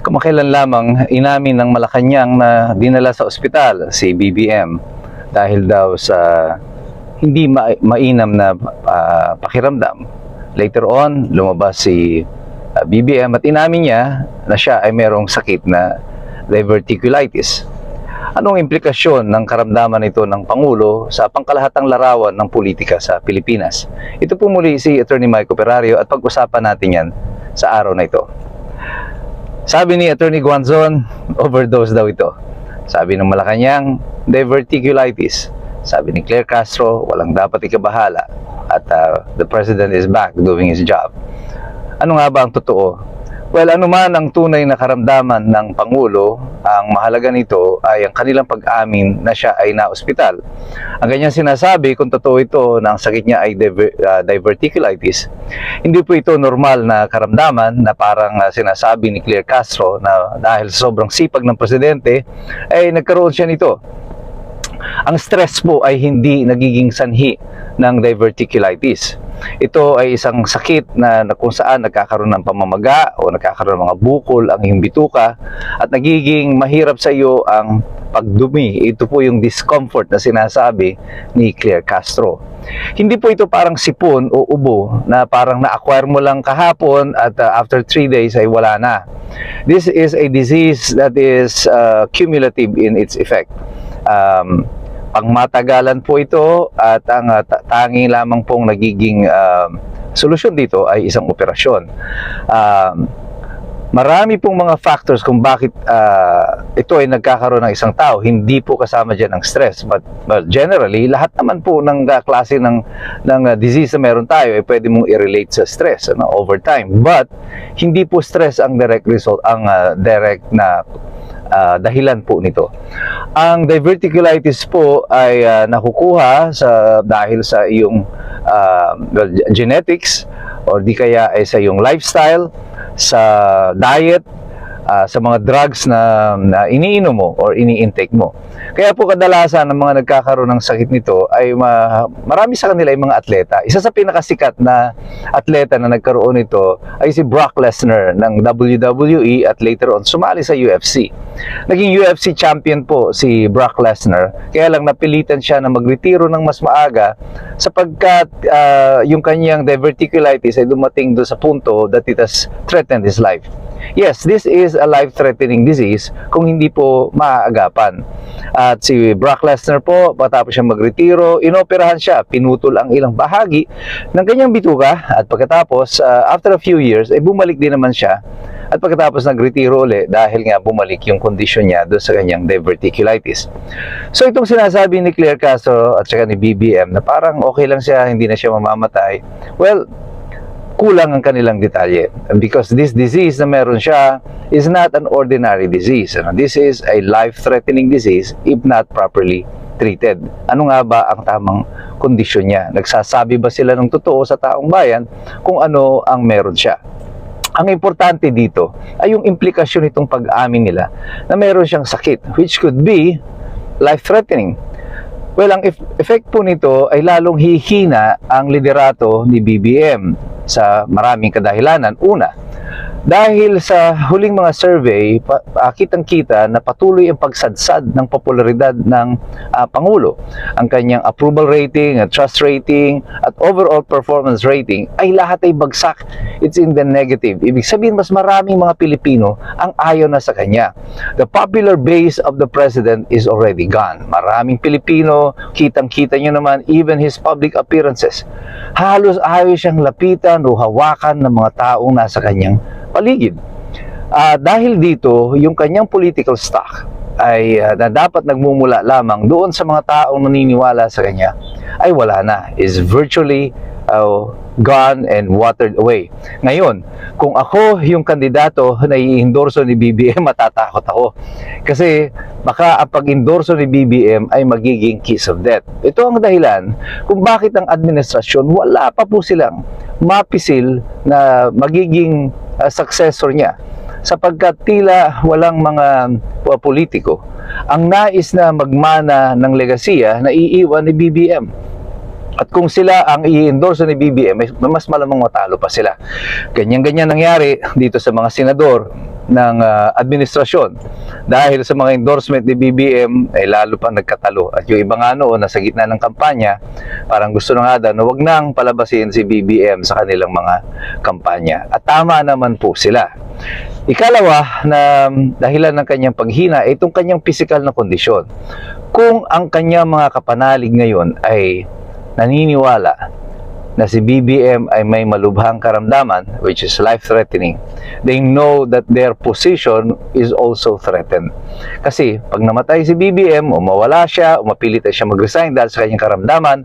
Kamakailan lamang inamin ng Malacanang na dinala sa ospital si BBM dahil daw sa hindi mainam na pakiramdam. Later on, lumabas si BBM at inamin niya na siya ay merong sakit na diverticulitis. Anong implikasyon ng karamdaman ito ng Pangulo sa pangkalahatang larawan ng politika sa Pilipinas? Ito po muli si Attorney Mike Operario at pag-usapan natin yan sa araw na ito. Sabi ni Attorney Guanzon, overdose daw ito. Sabi ng Malacanang, diverticulitis. Sabi ni Claire Castro, walang dapat ikabahala. At the President is back doing his job. Ano nga ba ang totoo? Well, ano man ang tunay na karamdaman ng Pangulo, ang mahalaga nito ay ang kanilang pag-amin na siya ay na-ospital. Ang kanyang sinasabi, kung totoo ito na ang sakit niya ay diverticulitis, hindi po ito normal na karamdaman na parang sinasabi ni Claire Castro na dahil sa sobrang sipag ng presidente, ay nagkaroon siya nito. Ang stress po ay hindi nagiging sanhi ng diverticulitis. Ito ay isang sakit na kung saan nagkakaroon ng pamamaga o nagkakaroon ng mga bukol ang iyong bituka at nagiging mahirap sa iyo ang pagdumi. Ito po yung discomfort na sinasabi ni Claire Castro. Hindi po ito parang sipon o ubo na parang na-acquire mo lang kahapon at after 3 days ay wala na. This is a disease that is cumulative in its effect. Pangmatagalan po ito at ang tangi lamang pong nagiging solusyon dito ay isang operasyon. Marami pong mga factors kung bakit ito ay nagkakaroon ng isang tao. Hindi po kasama dyan ang stress. But well, generally, lahat naman po ng klase ng disease na meron tayo ay pwede mong i-relate sa stress over time. But hindi po stress ang direct result, ang direct na dahilan po nito. Ang diverticulitis po ay nakukuha dahil sa iyong genetics or di kaya ay sa iyong lifestyle, sa diet, sa mga drugs na iniinom mo or ini-intake mo. Kaya po kadalasan ng mga nagkakaroon ng sakit nito ay marami sa kanila ay mga atleta. Isa sa pinakasikat na atleta na nagkaroon nito ay si Brock Lesnar ng WWE at later on sumali sa UFC. Naging UFC champion po si Brock Lesnar, kaya lang napilitan siya na magretiro ng mas maaga sapagkat yung kanyang diverticulitis ay dumating doon sa punto that it has threatened his life. Yes, this is a life-threatening disease kung hindi po maaagapan. At si Brock Lesnar po, matapos siya magretiro, inoperahan siya, pinutol ang ilang bahagi ng kanyang bituka at pagkatapos, after a few years, ay bumalik din naman siya. At pagkatapos nagretiro ulit dahil nga bumalik yung kondisyon niya doon sa kanyang diverticulitis. So itong sinasabi ni Claire Castro at saka ni BBM na parang okay lang siya, hindi na siya mamamatay. Well, kulang ang kanilang detalye. Because this disease na meron siya is not an ordinary disease. This is a life-threatening disease if not properly treated. Ano nga ba ang tamang kondisyon niya? Nagsasabi ba sila ng totoo sa taong bayan kung ano ang meron siya? Ang importante dito ay yung implikasyon nitong pag-amin nila na meron siyang sakit, which could be life-threatening. Well, ang effect po nito ay lalong hihina ang liderato ni BBM sa maraming kadahilanan. Una, dahil sa huling mga survey, kitang-kita na patuloy ang pagsadsad ng popularidad ng Pangulo. Ang kanyang approval rating, trust rating, at overall performance rating ay lahat ay bagsak. It's in the negative. Ibig sabihin, mas maraming mga Pilipino ang ayaw na sa kanya. The popular base of the President is already gone. Maraming Pilipino, kitang-kita nyo naman, even his public appearances. Halos ayaw siyang lapitan o hawakan ng mga taong nasa kanyang paligid. Dahil dito, yung kanyang political stock ay na dapat nagmumula lamang doon sa mga taong naniniwala sa kanya ay wala na, is virtually gone and watered away. Ngayon, kung ako yung kandidato na i-endorso ni BBM, matatakot ako. Kasi baka ang pag-endorso ni BBM ay magiging kiss of death. Ito ang dahilan kung bakit ang administrasyon wala pa po silang mapisil na magiging successor niya. Sapagkat tila walang mga politiko ang nais na magmana ng legasiya na iiwan ni BBM. At kung sila ang i-endorse ni BBM, mas malamang matalo pa sila. Ganyan-ganyan nangyari dito sa mga senador. ng administrasyon. Dahil sa mga endorsement ni BBM, ay lalo pang nagkatalo. At yung iba nga noon, nasa gitna ng kampanya, parang gusto na nga daw na wag nang palabasin si BBM sa kanilang mga kampanya. At tama naman po sila. Ikalawa na dahilan ng kanyang paghina ay itong kanyang physical na kondisyon. Kung ang kanyang mga kapanalig ngayon ay naniniwala na si BBM ay may malubhang karamdaman, which is life-threatening, they know that their position is also threatened. Kasi pag namatay si BBM o mawala siya o mapilit siya mag-resign dahil sa kanyang karamdaman,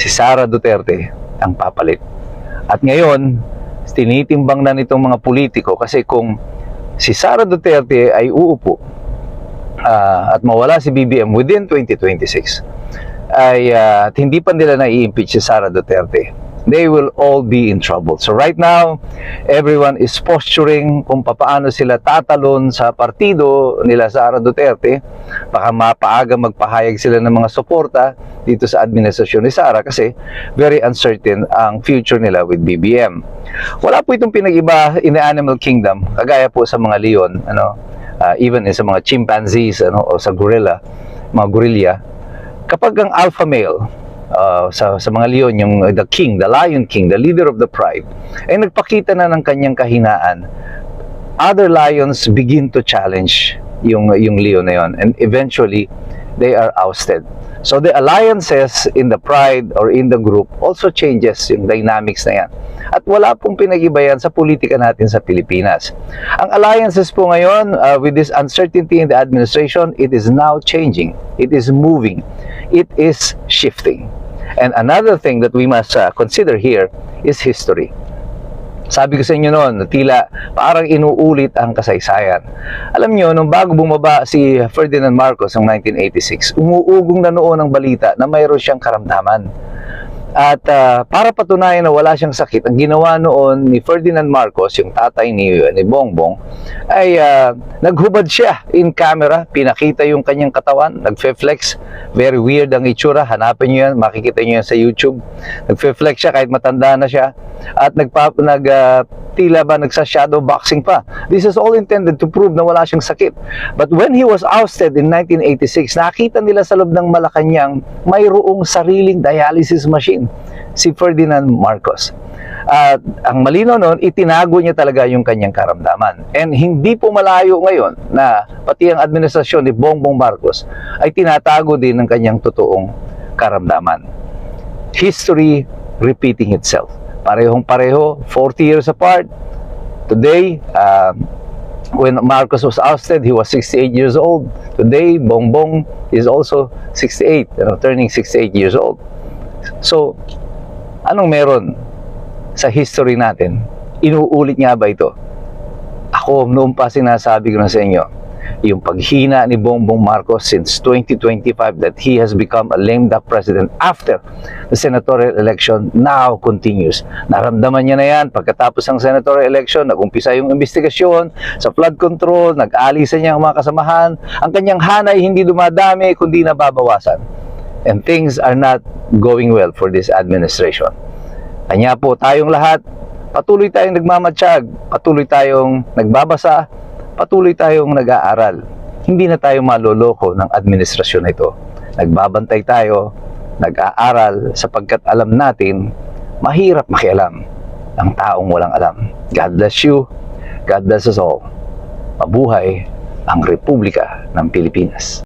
si Sara Duterte ang papalit. At ngayon, tinitimbang na nitong mga politiko kasi kung si Sara Duterte ay uupo at mawala si BBM within 2026, ay at hindi pa nila na-i-impeach si Sara Duterte, they will all be in trouble. So right now, everyone is posturing kung paano sila tatalon sa partido nila Sara Duterte. Baka mapaaga magpahayag sila ng mga suporta dito sa administrasyon ni Sara kasi very uncertain ang future nila with BBM. Wala po itong pinag-iba in the animal kingdom, kagaya po sa mga leon, even sa mga chimpanzees o sa mga gorilla. Kapag ang alpha male sa mga leon, yung the king, the lion king, the leader of the pride, ay nagpakita na ng kanyang kahinaan, other lions begin to challenge yung leon na yun, and eventually they are ousted. So the alliances in the pride or in the group also changes yung dynamics na yan. At wala pong pinag-iba yan sa politika natin sa Pilipinas. Ang alliances po ngayon, with this uncertainty in the administration, it is now changing. It is moving. It is shifting. And another thing that we must consider here is history. Sabi ko sa inyo noon, tila parang inuulit ang kasaysayan. Alam nyo, nung bago bumaba si Ferdinand Marcos noong 1986, umuugong na noon ang balita na mayroon siyang karamdaman. At para patunayan na wala siyang sakit, ang ginawa noon ni Ferdinand Marcos, yung tatay ni Bongbong, ay naghubad siya in camera, pinakita yung kanyang katawan, nagfe-flex, very weird ang itsura, hanapin nyo yan, makikita nyo yan sa YouTube. Nagfe-flex siya kahit matanda na siya, at tila ba nagsa-shadow boxing pa. This is all intended to prove na wala siyang sakit. But when he was ousted in 1986, nakita nila sa loob ng Malacanang mayroong sariling dialysis machine, si Ferdinand Marcos. At ang malinaw noon, itinago niya talaga yung kanyang karamdaman. And hindi po malayo ngayon na pati ang administrasyon ni Bongbong Marcos ay tinatago din ng kanyang totoong karamdaman. History repeating itself. Parehong-pareho, 40 years apart. Today, when Marcos was ousted, he was 68 years old. Today, Bongbong is also 68, turning 68 years old. So, anong meron sa history natin? Inuulit nga ba ito? Ako, noon pa sinasabi ko na sa inyo, yung paghina ni Bongbong Marcos since 2025 that he has become a lame duck president after the senatorial election now continues. Naramdaman niya na yan pagkatapos ng senatorial election, nag-umpisa yung investigasyon sa flood control, nag-alisa niya ang mga kasamahan, ang kanyang hanay hindi dumadami kundi nababawasan. And things are not going well for this administration. Kanya po tayong lahat, patuloy tayong nagmamatsyag, patuloy tayong nagbabasa, patuloy tayong nag-aaral. Hindi na tayo maloloko ng administrasyon na ito. Nagbabantay tayo, nag-aaral, sapagkat alam natin, mahirap makialam ang taong walang alam. God bless you. God bless us all. Mabuhay ang Republika ng Pilipinas.